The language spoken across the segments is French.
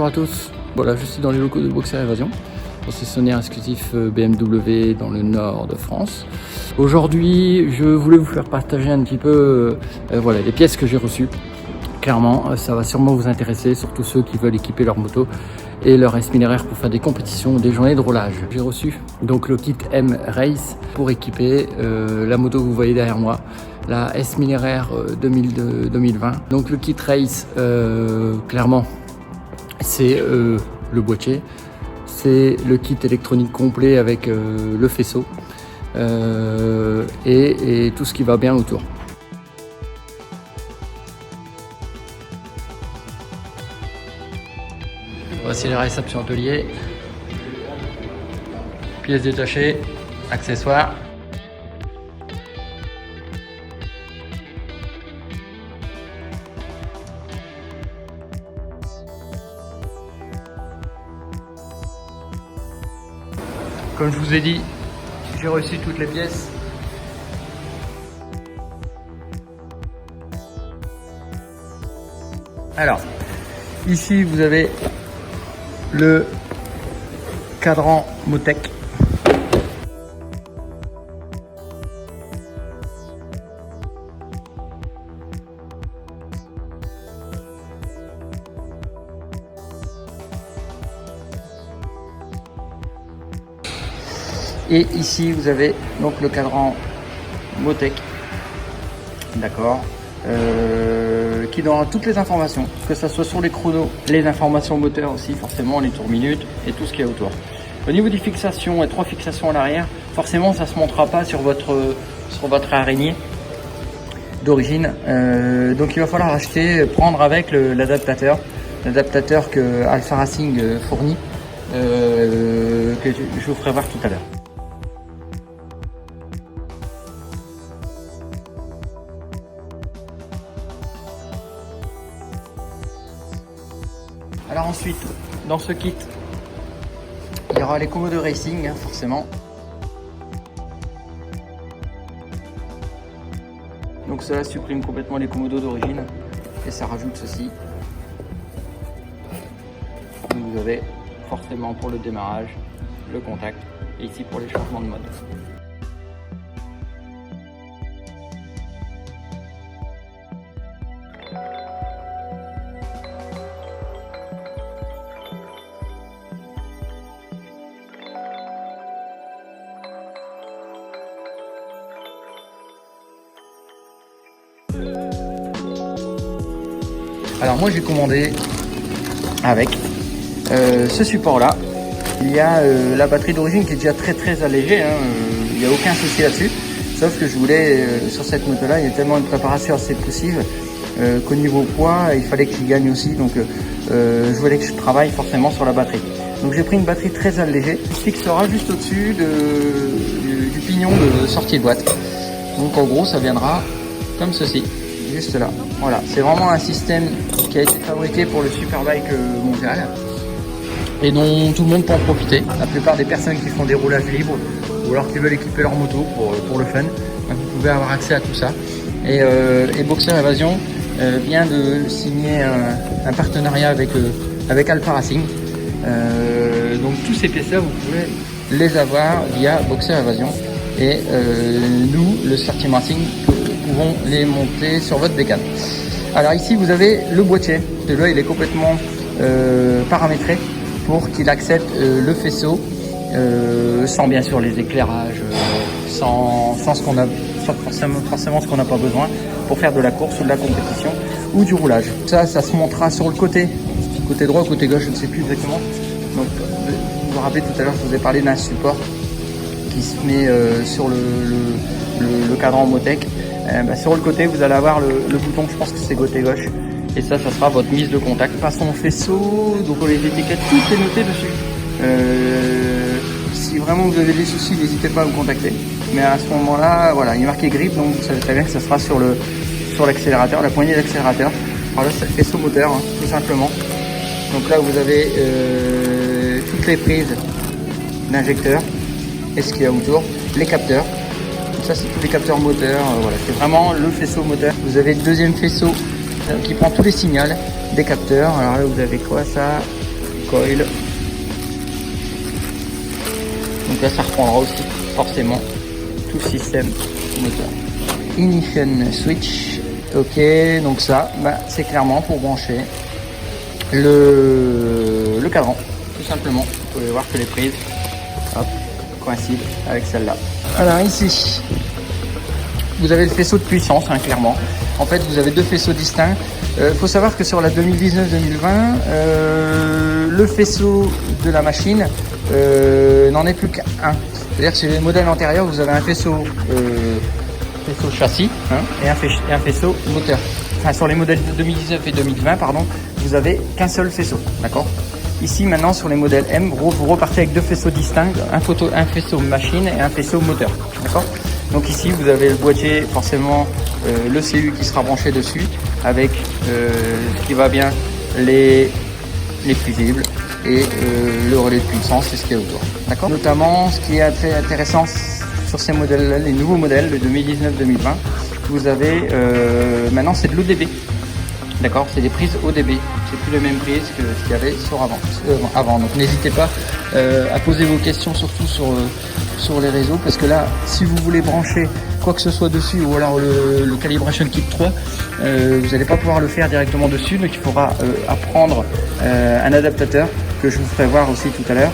bonjour à tous. Voilà, je suis dans les locaux de Boxer Évasion, concessionnaire exclusif BMW dans le nord de France. Aujourd'hui, je voulais vous faire partager un petit peu voilà, les pièces que j'ai reçues. Clairement, ça va sûrement vous intéresser, surtout ceux qui veulent équiper leur moto et leur S1000RR pour faire des compétitions ou des journées de roulage. J'ai reçu donc le kit M Race pour équiper la moto que vous voyez derrière moi, la S1000RR 2020. Donc le kit Race, clairement, c'est le boîtier, c'est le kit électronique complet avec le faisceau et tout ce qui va bien autour. Voici les réceptions atelier, pièces détachées, accessoires. Comme je vous ai dit, j'ai reçu toutes les pièces. Alors, ici vous avez le cadran Motec. Et ici vous avez donc le cadran Motec, d'accord, qui donnera toutes les informations, que ce soit sur les chronos, les informations moteurs aussi, forcément les tours minutes et tout ce qu'il y a autour. Au niveau des fixations et 3 fixations à l'arrière, forcément ça se montera pas sur votre araignée d'origine, donc il va falloir prendre avec l'adaptateur que Alpha Racing fournit, que je vous ferai voir tout à l'heure. Alors ensuite, dans ce kit, il y aura les commodos racing, forcément. Donc cela supprime complètement les commodos d'origine et ça rajoute ceci. Donc vous avez forcément pour le démarrage, le contact et ici pour les changements de mode. Alors moi j'ai commandé avec ce support là. Il y a la batterie d'origine qui est déjà très allégée, hein, il n'y a aucun souci là-dessus. Sauf que je voulais, sur cette moto là, il y a tellement une préparation assez poussive qu'au niveau poids, il fallait que j'y gagne aussi. Donc je voulais que je travaille forcément sur la batterie. Donc j'ai pris une batterie très allégée qui se fixera juste au-dessus du pignon de sortie de boîte. Donc en gros ça viendra comme ceci. Juste là, voilà, c'est vraiment un système qui a été fabriqué pour le Superbike mondial et dont tout le monde peut en profiter. La plupart des personnes qui font des roulages libres ou alors qui veulent équiper leur moto pour le fun, vous pouvez avoir accès à tout ça. Et Boxer Évasion vient de signer un partenariat avec Alpha Racing. Donc tous ces pièces là vous pouvez les avoir via Boxer Évasion et nous, le Star Team Racing, pouvons les monter sur votre bécane. Alors ici vous avez le boîtier, celui-là il est complètement paramétré pour qu'il accepte le faisceau sans bien sûr les éclairages, sans forcément ce qu'on n'a pas besoin pour faire de la course ou de la compétition ou du roulage. Ça se montera sur le côté droit, côté gauche, je ne sais plus exactement. Donc vous vous rappelez tout à l'heure je vous ai parlé d'un support qui se met sur le cadran Motec. Sur le côté vous allez avoir le bouton, je pense que c'est côté gauche, et ça sera votre mise de contact. Passons au faisceau, donc les étiquettes, tout est noté dessus. Si vraiment vous avez des soucis, n'hésitez pas à me contacter, mais à ce moment là voilà, il est marqué grip, donc vous savez très bien que ça sera sur l'accélérateur, la poignée d'accélérateur. Alors là c'est le faisceau moteur, hein, tout simplement. Donc là vous avez toutes les prises d'injecteurs et ce qu'il y a autour, les capteurs. Ça c'est tous les capteurs moteurs, voilà, c'est vraiment le faisceau moteur. Vous avez le deuxième faisceau qui prend tous les signaux des capteurs. Alors là vous avez quoi, ça, coil. Donc là ça reprendra aussi forcément tout le système moteur. Ignition switch, ok, donc ça c'est clairement pour brancher le cadran, tout simplement. Vous pouvez voir que les prises coïncident avec celle-là. Alors ici, vous avez le faisceau de puissance, clairement. En fait, vous avez deux faisceaux distincts. Faut savoir que sur la 2019-2020, le faisceau de la machine n'en est plus qu'un. C'est-à-dire que sur les modèles antérieurs, vous avez un faisceau châssis et un faisceau moteur. Enfin, sur les modèles de 2019 et 2020, pardon, vous avez qu'un seul faisceau, d'accord? Ici, maintenant, sur les modèles M, vous repartez avec deux faisceaux distincts, un faisceau machine et un faisceau moteur, d'accord? Donc ici, vous avez le boîtier, forcément, le CU qui sera branché dessus, avec ce qui va bien, les fusibles et le relais de puissance et ce qu'il y a autour, d'accord? Notamment, ce qui est très intéressant sur ces modèles-là, les nouveaux modèles de 2019-2020, vous avez maintenant c'est de l'ODB, d'accord, c'est des prises ODB, c'est plus les mêmes prises que ce qu'il y avait avant. Donc n'hésitez pas à poser vos questions surtout sur les réseaux, parce que là si vous voulez brancher quoi que ce soit dessus ou alors le Calibration Kit 3, vous n'allez pas pouvoir le faire directement dessus, donc il faudra apprendre un adaptateur que je vous ferai voir aussi tout à l'heure,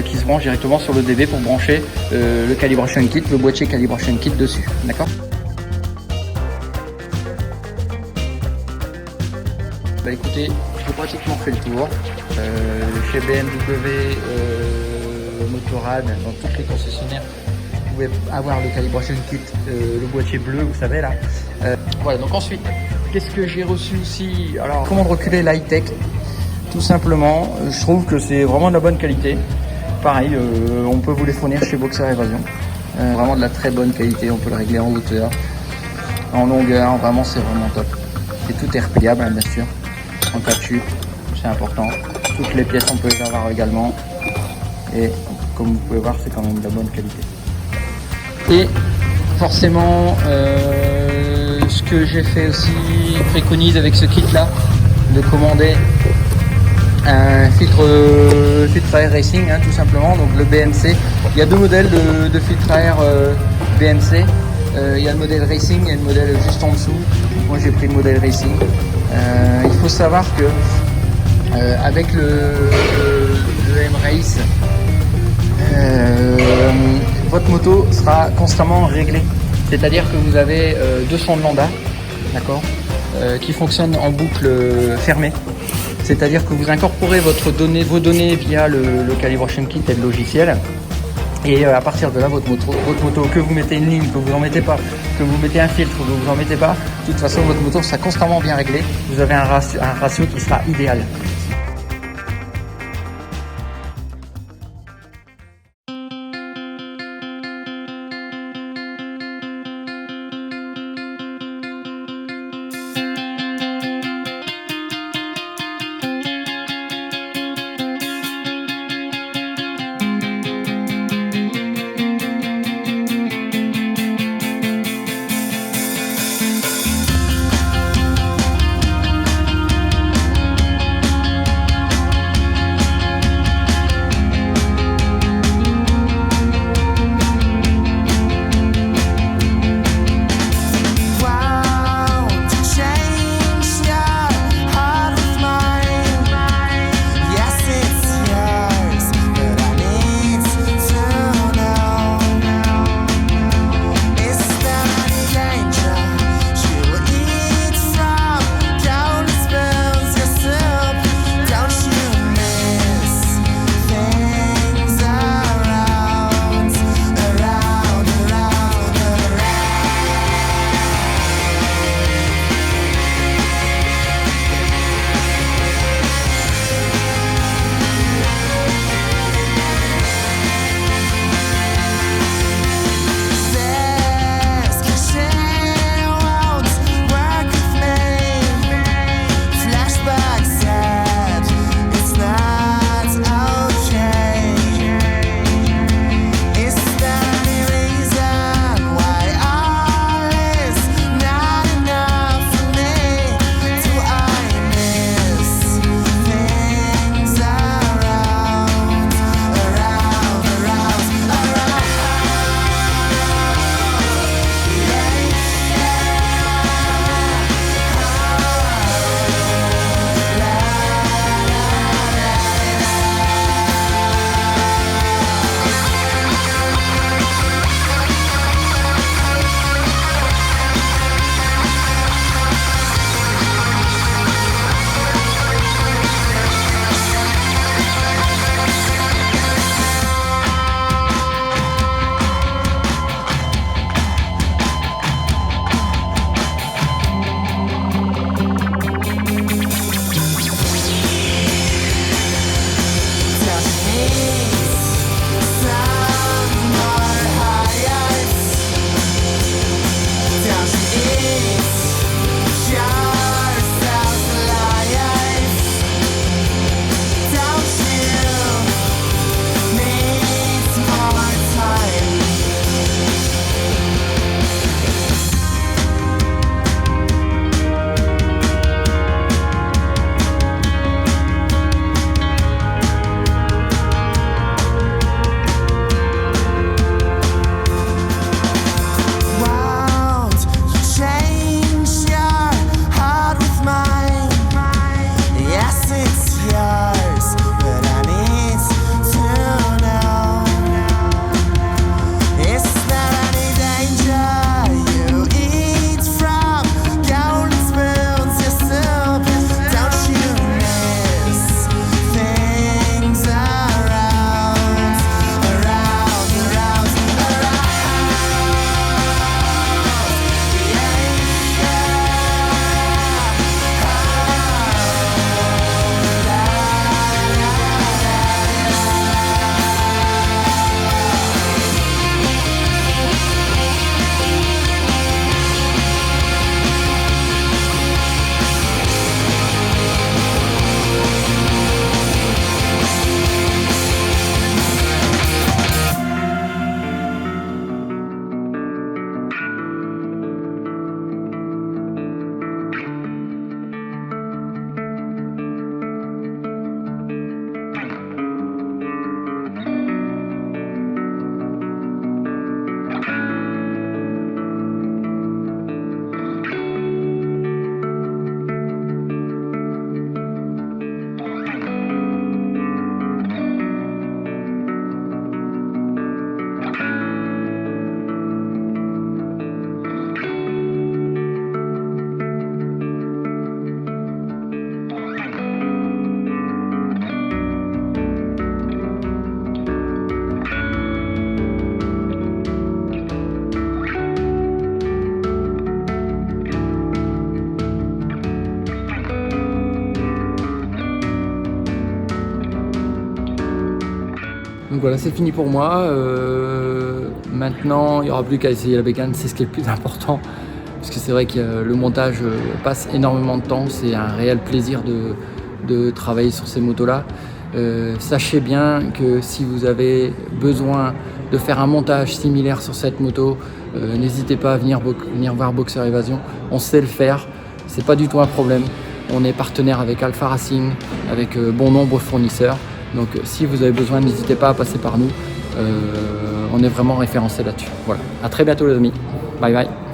qui se branche directement sur le DB pour brancher le Calibration Kit, le boîtier Calibration Kit dessus, d'accord? Bah écoutez, j'ai pratiquement fait le tour. Chez BMW, Motorrad, dans toutes les concessionnaires, vous pouvez avoir le Calibration Kit, le boîtier bleu, vous savez là. Voilà, donc ensuite, qu'est-ce que j'ai reçu aussi? Alors, comment reculer l'high-tech? Tout simplement, je trouve que c'est vraiment de la bonne qualité. Pareil, on peut vous les fournir chez Boxer Evasion. Vraiment de la très bonne qualité, on peut le régler en hauteur, en longueur, vraiment c'est vraiment top. Et tout est repliable, bien sûr, en cas de chute, c'est important. Toutes les pièces on peut les avoir également. Et comme vous pouvez voir, c'est quand même de la bonne qualité. Et forcément, ce que j'ai fait aussi, préconise avec ce kit là, de commander un filtre air racing, tout simplement, donc le BMC. Il y a deux modèles de filtre air BMC. Il y a le modèle racing et le modèle juste en dessous. Moi j'ai pris le modèle racing. Il faut savoir que avec le M-Race, votre moto sera constamment réglée. C'est-à-dire que vous avez deux sons de lambda, d'accord, qui fonctionnent en boucle fermée. C'est-à-dire que vous incorporez vos données via le Calibration Kit et le logiciel. Et à partir de là, votre moto, que vous mettez une ligne, que vous en mettez pas, que vous mettez un filtre, que vous en mettez pas, de toute façon, votre moto sera constamment bien réglée. Vous avez un ratio qui sera idéal. Donc voilà, c'est fini pour moi. Maintenant, il n'y aura plus qu'à essayer la bécane, c'est ce qui est le plus important. Parce que c'est vrai que le montage passe énormément de temps. C'est un réel plaisir de travailler sur ces motos-là. Sachez bien que si vous avez besoin de faire un montage similaire sur cette moto, n'hésitez pas à venir voir Boxer Évasion. On sait le faire, c'est pas du tout un problème. On est partenaire avec Alpha Racing, avec bon nombre de fournisseurs. Donc si vous avez besoin, n'hésitez pas à passer par nous. On est vraiment référencé là-dessus. Voilà. À très bientôt les amis. Bye bye.